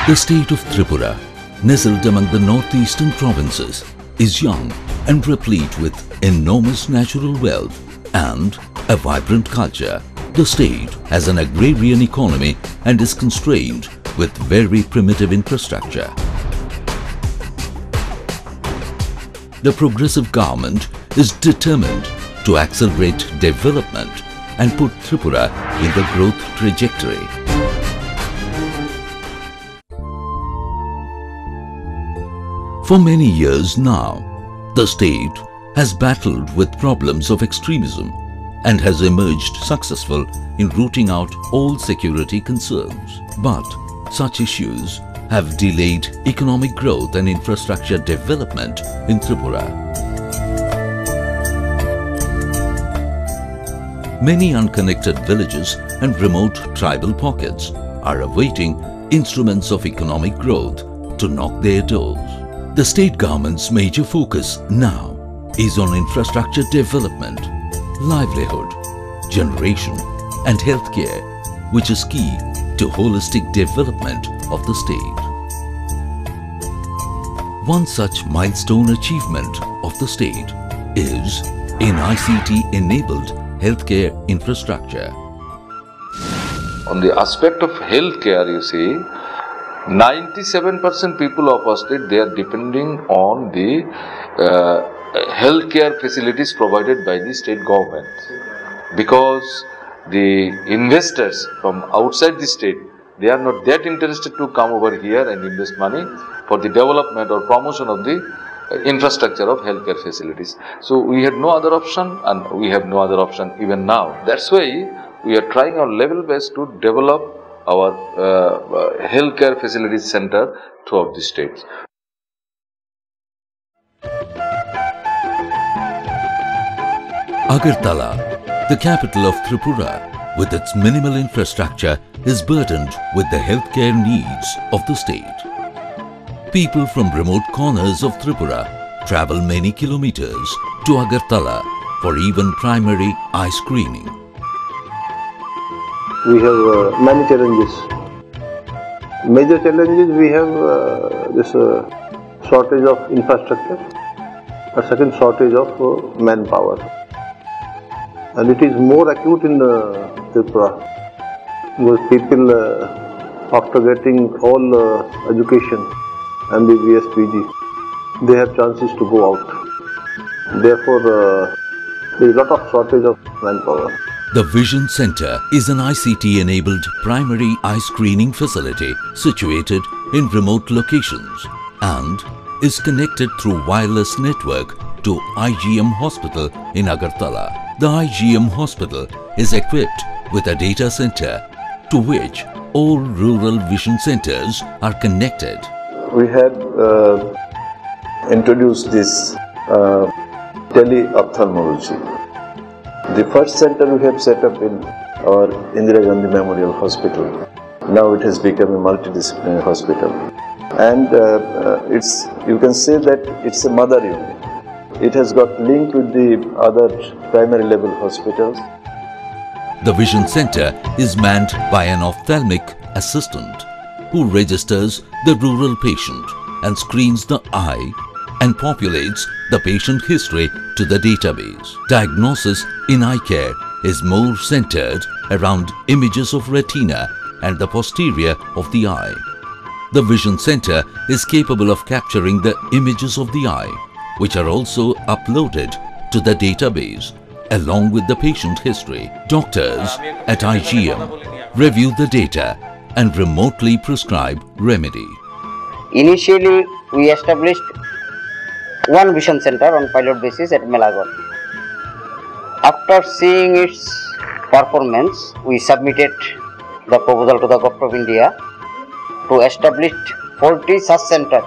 The state of Tripura, nestled among the northeastern provinces, is young and replete with enormous natural wealth and a vibrant culture. The state has an agrarian economy and is constrained with very primitive infrastructure. The progressive government is determined to accelerate development and put Tripura in the growth trajectory. For many years now, the state has battled with problems of extremism and has emerged successful in rooting out all security concerns. But such issues have delayed economic growth and infrastructure development in Tripura. Many unconnected villages and remote tribal pockets are awaiting instruments of economic growth to knock their doors. The state government's major focus now is on infrastructure development, livelihood, generation and healthcare, which is key to holistic development of the state. One such milestone achievement of the state is in ICT-enabled healthcare infrastructure. On the aspect of healthcare, you see, 97% people of our state, they are depending on the healthcare facilities provided by the state government, because the investors from outside the state, they are not that interested to come over here and invest money for the development or promotion of the infrastructure of healthcare facilities. So we had no other option, and we have no other option even now. That's why we are trying our level best to develop our healthcare facilities center throughout the states. Agartala, the capital of Tripura, with its minimal infrastructure, is burdened with the healthcare needs of the state. People from remote corners of Tripura travel many kilometers to Agartala for even primary eye screening. We have many challenges. Major challenges we have this shortage of infrastructure, a second shortage of manpower, and it is more acute in Tripura because people after getting all education, MBBS, PG, they have chances to go out. Therefore, there is a lot of shortage of manpower. The Vision Center is an ICT-enabled primary eye screening facility situated in remote locations and is connected through wireless network to IGM Hospital in Agartala. The IGM Hospital is equipped with a data center to which all rural vision centers are connected. We had introduced this tele-ophthalmology. The first center we have set up in our Indira Gandhi Memorial Hospital. Now it has become a multidisciplinary hospital, and you can say that it's a mother unit. It has got linked with the other primary level hospitals. The Vision Center is manned by an ophthalmic assistant who registers the rural patient and screens the eye and populates the patient history to the database. Diagnosis in eye care is more centered around images of retina and the posterior of the eye. The Vision Center is capable of capturing the images of the eye, which are also uploaded to the database along with the patient history. Doctors at IGM review the data and remotely prescribe remedy. Initially, we established one vision center on pilot basis at Melagon. After seeing its performance, we submitted the proposal to the Government of India to establish 40 such centers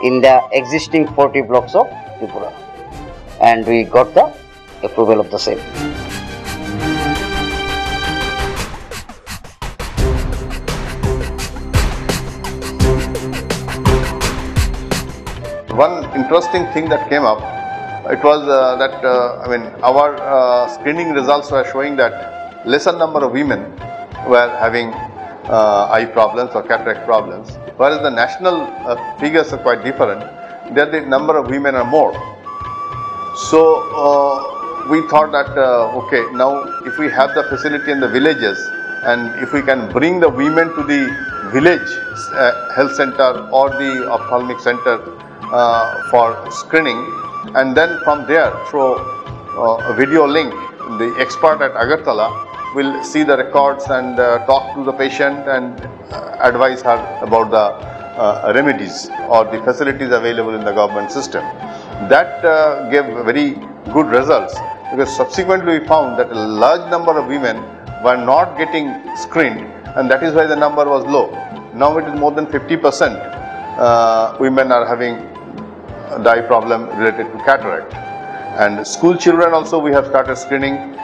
in the existing 40 blocks of Tripura, and we got the approval of the same. One interesting thing that came up, it was that our screening results were showing that lesser number of women were having eye problems or cataract problems, whereas the national figures are quite different. There the number of women are more. So we thought that okay, now if we have the facility in the villages and if we can bring the women to the village health center or the ophthalmic center for screening, and then from there through a video link, the expert at Agartala will see the records and talk to the patient and advise her about the remedies or the facilities available in the government system. That gave very good results, because subsequently we found that a large number of women were not getting screened, and that is why the number was low. Now it is more than 50% women are having the eye problem related to cataract. And school children also we have started screening.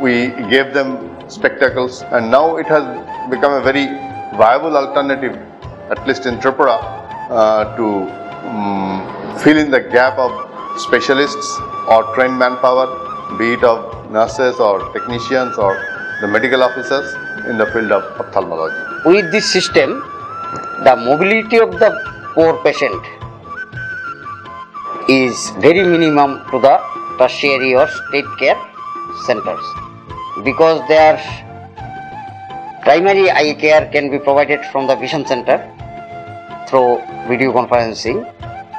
We gave them spectacles, and now it has become a very viable alternative, at least in Tripura, to fill in the gap of specialists or trained manpower, be it of nurses or technicians or the medical officers in the field of ophthalmology. With this system, the mobility of the poor patient is very minimum to the tertiary or state care centers, because their primary eye care can be provided from the vision center through video conferencing.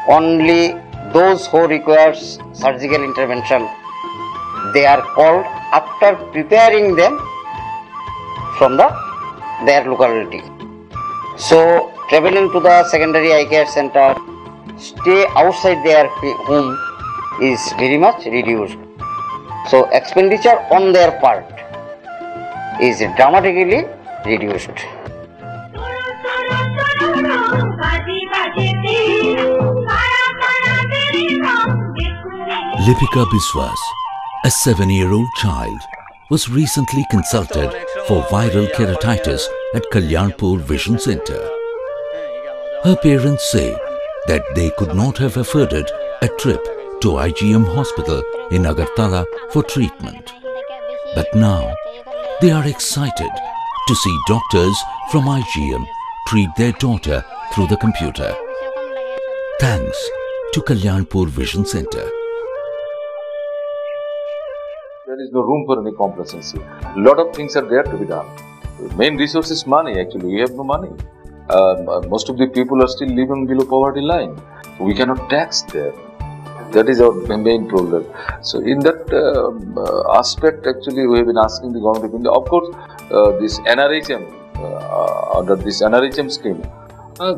Only those who requires surgical intervention, they are called after preparing them from their locality. So traveling to the secondary eye care center, stay outside their home is very much reduced. So expenditure on their part is dramatically reduced. Lipika Biswas, a 7-year-old child, was recently consulted for viral keratitis at Kalyanpur Vision Center. Her parents say that they could not have afforded a trip to IGM Hospital in Agartala for treatment. But now, they are excited to see doctors from IGM treat their daughter through the computer. Thanks to Kalyanpur Vision Center. There is no room for any complacency. A lot of things are there to be done. The main resource is money. Actually, we have no money. Most of the people are still living below poverty line. We cannot tax them. That is our main problem. So in that aspect, actually, we have been asking the government of India. Of course, this NRHM, under this NRHM scheme,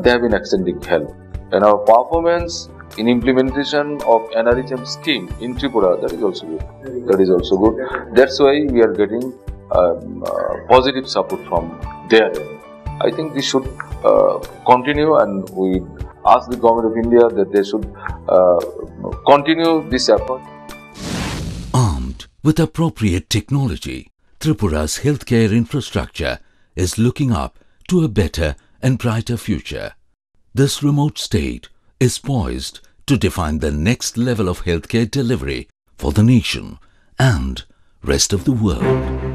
they have been extending help. And our performance in implementation of NRHM scheme in Tripura, that is also good. That is also good. That's why we are getting positive support from their end. I think this should continue, and we ask the government of India that they should continue this effort. Armed with appropriate technology, Tripura's healthcare infrastructure is looking up to a better and brighter future. This remote state is poised to define the next level of healthcare delivery for the nation and rest of the world.